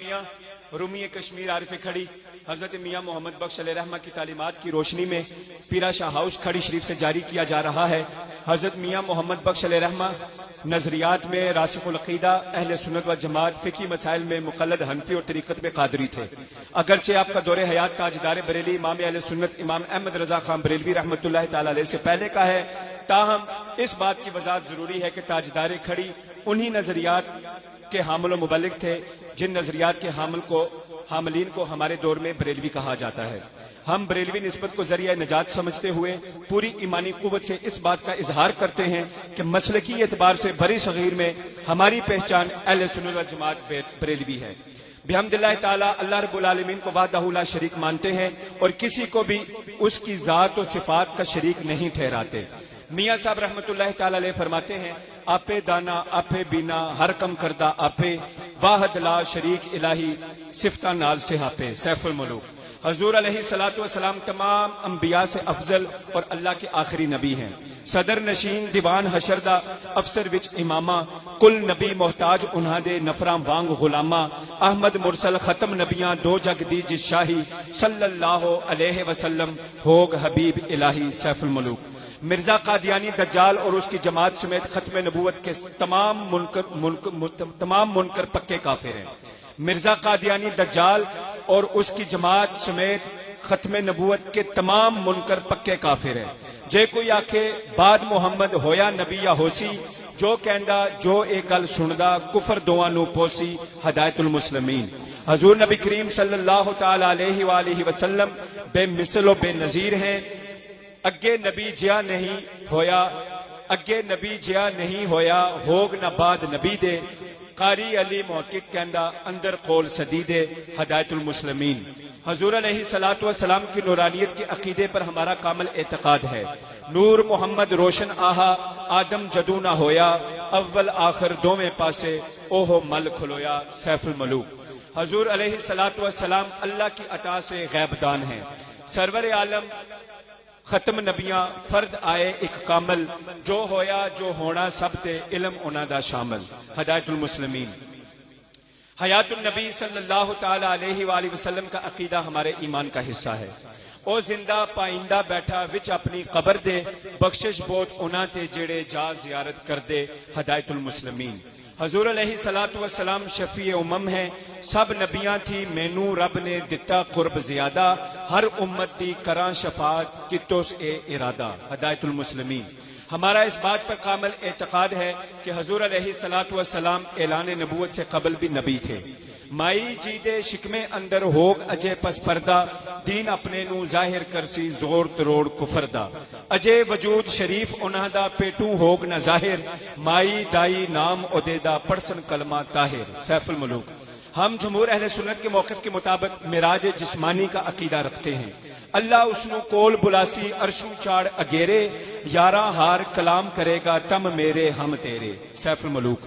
मियाँ रूमी कश्मीर आरिफ खड़ी हजरत मियाँ मोहम्मद बख्श अलैहिर्रहमा की तालीमात की रोशनी में पीरा शाह हाउस खड़ी शरीफ से जारी किया जा रहा है। हजरत मियाँ मोहम्मद बख्श अलैहिर्रहमा नजरियात में रासिखुल अकीदा अहले सुन्नत व जमात फिकी मसाइल में मुक़ल्लिद हनफी और तरीक़त में कादरी थे। अगरचे आपका दौरे हयात ताजदार बरेली इमाम अहले सुन्नत इमाम अहमद रजा खान बरेलवी रहमतुल्लाह तआला अलैह से पहले का है, ताहम इस बात की वजाहत जरूरी है कि ताजदार खड़ी उन्हीं नजरियात के हामिल और मुबल्लिग थे जिन नजरियात के हामिलीन को हमारे दौर में बरेलवी कहा जाता है। हम बरेलवी निस्बत को जरिया नजात समझते हुए पूरी ईमानी कुव्वत से इस बात का इजहार करते हैं कि मसलकी एतबार से बड़ी सगीर में हमारी पहचान अहले सुन्नत व जमात बरेलवी है। बिहम्दिल्लाह ताला अल्लाह रब्बुल आलमीन को वहदहू ला शरीक मानते हैं और किसी को भी उसकी जात और सिफात का शरीक नहीं ठहराते। मियाँ साहब रहमतुल्लाह ताला अलैह फरमाते हैं, आपे दाना आपे बीना हर कम करदा आपे वाहद ला शरीक इलाही सिफता नाल से हापे सैफुल मुलूक। हजूर अलैहि सलातु वसलाम तमाम अंबिया से अफजल और अल्लाह के आखिरी नबी हैं। सदर नशीन दीवान हशरदा अफसर विच इमामा कुल नबी मोहताज उन्हा दे नफरा वांग गुलामा अहमद मुरसल खत्म नबियां दो जग दी जिस शाही सल्लल्लाहु अलैहि वसल्लम होग हबीब इलाही सैफुल मुलूक। मिर्जा कादियानी दज्जाल और उसकी जमात समेत खत्म नबूवत के तमाम मुनकर पक्के काफिर हैं। मिर्जा कादियानी दज्जाल और उसकी जमात समेत खत्म नबूवत के तमाम मुनकर पक्के काफिर हैं। जे कोई आखे बाद मुहम्मद होया नबी या होसी जो कहंदा जो एक गल सुनदा कुफर दोआं नू पोसी हदायतुल मुस्लिमीन। हजूर नबी करीम सल्लल्लाहु तआला अलैहि वालिहि वसल्लम बेमिसल व बेनजीर हैं। अगे नबी जिया नहीं होया अगे नबी जिया नहीं होया होग न बाद नबी दे कारी अली मुहक्किक कहंदा अंदर कौल सदी दे हदायतुल मुस्लिमीन। हजूर अलैहि सलातु व सलाम की नूरानियत के अकीदे पर हमारा कामिल एतकाद है। नूर मोहम्मद रोशन आहा आदम जदू ना होया अव्वल आखिर दोवें पासे ओहो मल खुलोया सैफुल मलूक। हजूर अलैहि सलातु व सलाम अल्लाह की अता से गैबदान है। सरवर आलम खत्म नबियां फर्द आए एक कामल जो होया जो होना सब ते इल्म उना दा शामिल हदायतुल मुस्लिमीन। हयातुन नबी सल्लल्लाहु तआला अलैहि वाली वसल्लम का अकीदा हमारे ईमान का हिस्सा है। ओ जिंदा पाइंदा बैठा विच अपनी कबर दे बख्शिश बोत उना ते जेड़े जा जियारत कर दे हदायतुल मुस्लिमीन। हजूर अलैहि सलातु वसलाम शफी उम्मम है। सब नबियां थी मैनू रब ने दिता कुर्ब ज्यादा हर उम्मत दी करा शफात कितोस ए इरादा हदायतुल मुस्लिमीन। हमारा इस बात पर कामिल एतकाद है कि हजूर अलैहि सलातु वसलाम ऐलान नबूवत से कबल भी नबी थे। माई जी दे शिकमे अंदर होग अजय पस पर्दा दीन अपने नू जाहिर करसी जोर तरोड़ कुफर दा अजय वजूद शरीफ उन्हां दा पेटू होग न जाहिर माई दाई नाम ओदेदा पढ़सन कलमा ताहिर सैफुल मुलूक। हम जमहूर अहले सुन्नत के मौक़िफ़ के मुताबिक मिराज जिस्मानी का अकीदा रखते हैं। अल्लाह उसनु कोल बुलासी अरशू चाड़ अगेरे यारा हार कलाम करेगा तम मेरे हम तेरे सैफुल मुलूक।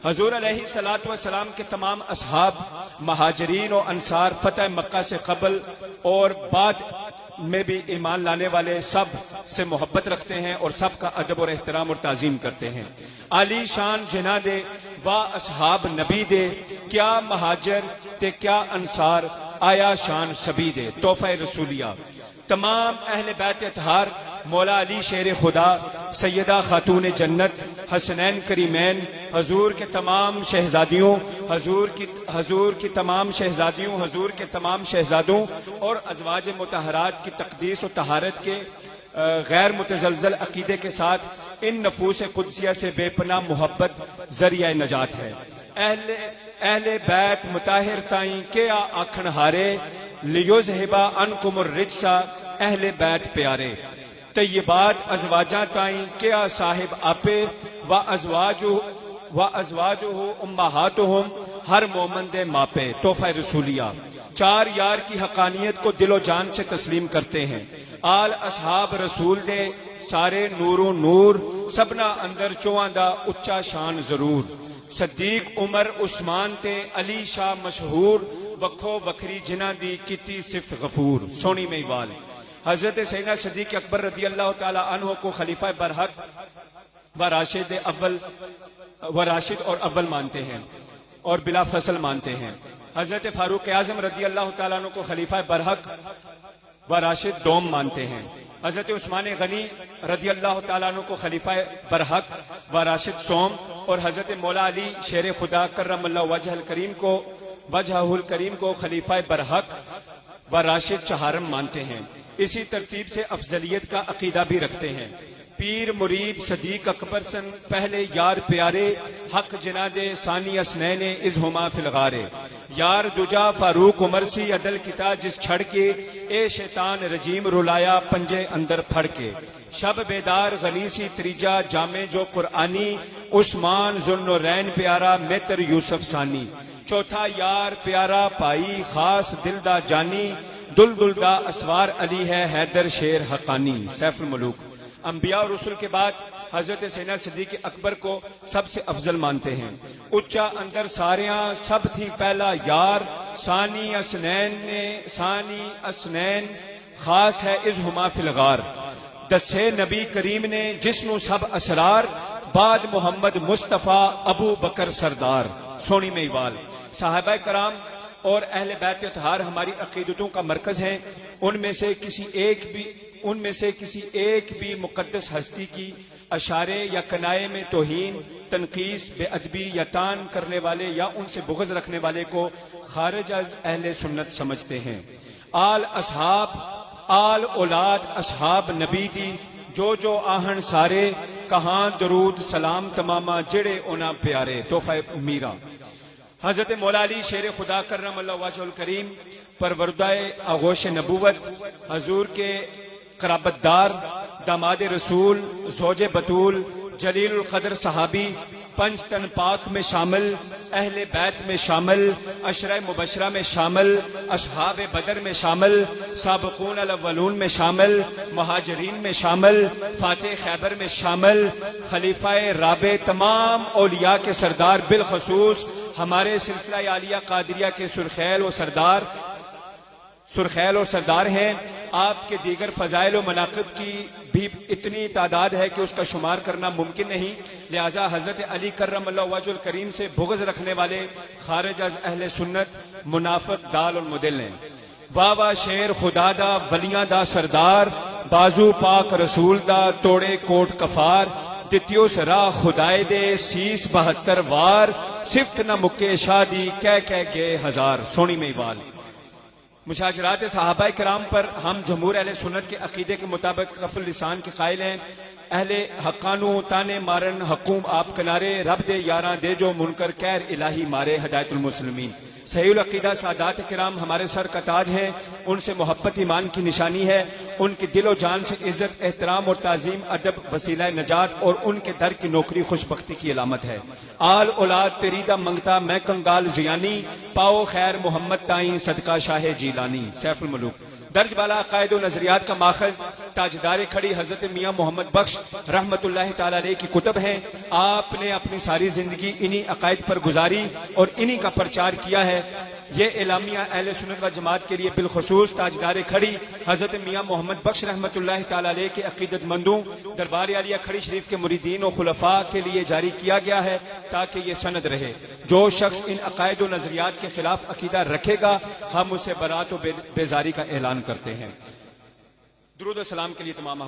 हजूर अलैहि सलातु व सलाम के तमाम असहाब महाजरीन और अंसार फतह मक्का से कबल और बाद में भी ईमान लाने वाले सब से मोहब्बत रखते हैं और सबका अदब और एहतराम और ताजीम करते हैं। आली शान जिना दे वा असहाब नबी दे क्या महाजर ते क्या अंसार आया शान सभी दे तोहफा रसूलिया। तमाम अहले बैत अतहार मौला अली शेर खुदा सैयदा खातून जन्नत हसनैन करीमैन हजूर के तमाम शहजादियों हजूर की तमाम शहजादियों हजूर के तमाम शहजादों और अजवाज मुतहरात की तकदीस और तहारत के गैर मुतजलजल अकीदे के साथ इन नफूस कुदसिया से बेपना मोहब्बत जरिया नजात है। अहले बैत मुताहिर ताई के आखन हारे लियुज़हिबा अनकुमुर रिज्सा अहले बैत प्यारे तय्यबात अज़वाजा ताई क्या साहिब आपे व अज़वाजुहु उम्महातुहुम हर मोमन दे मापे तोहफा रसूलिया। चार यार की हकानियत को दिलो जान से तस्लीम करते हैं। आल असहाब रसूल दे सारे नूरो नूर सबना अंदर चौहां दा उच्चा शान जरूर सद्दीक उमर उस्मान ते अली शाह मशहूर वखो वखरी जिन्हां दी कीती सिफ्त गफूर सोनी मेवाल। हजरत सैयदना सद्दीक अकबर रदी अल्लाह ताला अन्हु को खलीफा बरहक व राशिद और अव्वल मानते हैं और बिला फसल मानते हैं। हजरत फारूक आजम रदी अल्लाह तआला अन्हु को खलीफा बरहक व राशिद दोम मानते हैं। हजरत उस्मान गनी रदी अल्लाह तआला अन्हु को खलीफा बरहक व राशिद सोम और हजरत मौला अली शेर खुदा कर्रमल्लाहु वजहुल करीम को खलीफा बरहक व राशिद चहारम मानते हैं। इसी तरतीब से अफजलियत का अकीदा भी रखते हैं। पीर मुरीद सदीक अकबर सन पहले यार प्यारे हक जनादे सानी असनैने इज हुमा फिलगारे यार दुजा फारूक उमर सी अदल किता जिस छड़ के ए शैतान रजीम रुलाया पंजे अंदर फड़ के शब बेदार गनी सी त्रीजा जामे जो कुरआनी उस्मान जुन्नरैन प्यारा मेतर यूसुफ सानी चौथा यार प्यारा पाई खास दिलदा जानी दुलदा असवार अली है हैदर शेर हकानी सैफुल मुलूक। अंबिया और रसूल के बाद हजरत सैयदना सिद्दीक अकबर को सबसे अफजल मानते हैं। उच्चा अंदर सारिया सब थी पहला यार सानी असनैन खास है इज हुमा फिलगार दसे नबी करीम ने जिसनु सब असरार बाद मोहम्मद मुस्तफा अबू बकर सरदार सोनी में इवाल। साहबा कराम और अहले बैत अतहार हमारी अकीदतों का मरकज है। उनमें से किसी एक भी मुकद्दस हस्ती की अशारे या कनाए में तौहीन तनकीस बेअदबी या तान करने वाले या उनसे बुग़्ज़ रखने वाले को खारिज अज अहले सुन्नत समझते हैं। आल औलाद असहाब नबी दी जो आहन सारे कहां दरूद सलाम तमामा जेड़े ओना प्यारे तोहफा मीरा। हजरत मौला अली शेर खुदा कर्रमल्लाहु वजहुल करीम परवरदाए आगोश नबूवत हजूर के कराबतदार दामाद रसूल ज़ौजे बतूल जलीलुल कदर सहाबी पंच तन पाक में शामिल अहले बैत में शामिल अशरा मुबशरा में शामिल असहाब बदर में शामिल साबिकून अल-अव्वलून में शामिल मुहाजिरीन में शामिल फातेह खैबर में शामिल खलीफाए राबे तमाम औलिया के सरदार बिलखसूस हमारे सिलसिला आलिया कादरिया के सुरखैल और सरदार हैं। आपके दीगर फजाइल और मनाक़िब की भी इतनी तादाद है कि उसका शुमार करना मुमकिन नहीं। लिहाजा हजरत अली कर्रमल्लाहु वजहुल करीम से बुग़्ज़ रखने वाले खारिज अज अहले सुन्नत मुनाफिक दाल और मुदिल हैं। वाह शेर खुदा दा वलियां दा सरदार बाजू पाक रसूल दा तोड़े कोट कफार दित्यो सरा खुदाए दे सीस 72 वार सिफ्त न मुक्के शादी कह गे हजार सोनी में इवाल। मुशाजरात सहाबा कराम पर हम जमहूर अहले सुन्नत के अकीदे के मुताबिक कफल लिसान के कायल हैं। अहले हक्कानू ताने मारन हकूम आप किनारे रब दे यारा दे जो मुनकर कैर इलाही मारे हिदायतुल मुस्लिमीन। सहीउल अकीदा सादात किराम हमारे सर का ताज है। उनसे मोहब्बत ईमान की निशानी है। उनकी दिलो जान से इज्जत एहतराम और ताजीम अदब वसीला नजात और उनके दर की नौकरी खुशबख्ती की अलामत है। आल औलाद तेरीदा मंगता मैं कंगाल जियानी पाओ खैर मोहम्मद ताई सदका शाह जीलानी सैफुल मुलूक। दर्ज बाला अकायद व नजरियात का माखज ताजदार खड़ी हजरत मियाँ मोहम्मद बख्श रहमतुल्लाह ताला अलैह की कुतुब हैं। आपने अपनी सारी जिंदगी इन्हीं अकायद पर गुजारी और इन्हीं का प्रचार किया है। ये एलामिया अहले सुन्नत व जमात के लिए बिलखसूस ताजदार खड़ी हजरत मियाँ मोहम्मद बख्श रहमतुल्लाह ताला अलैह के अकीदतमंदों दरबार आलिया खड़ी शरीफ के मुरीदीन और खुलफा के लिए जारी किया गया है ताकि ये सनद रहे। जो शख्स इन अकायद व नजरियात के खिलाफ अकीदा रखेगा हम उसे बरात व बेजारी का ऐलान करते हैं। दुरूद व सलाम के लिए तमाम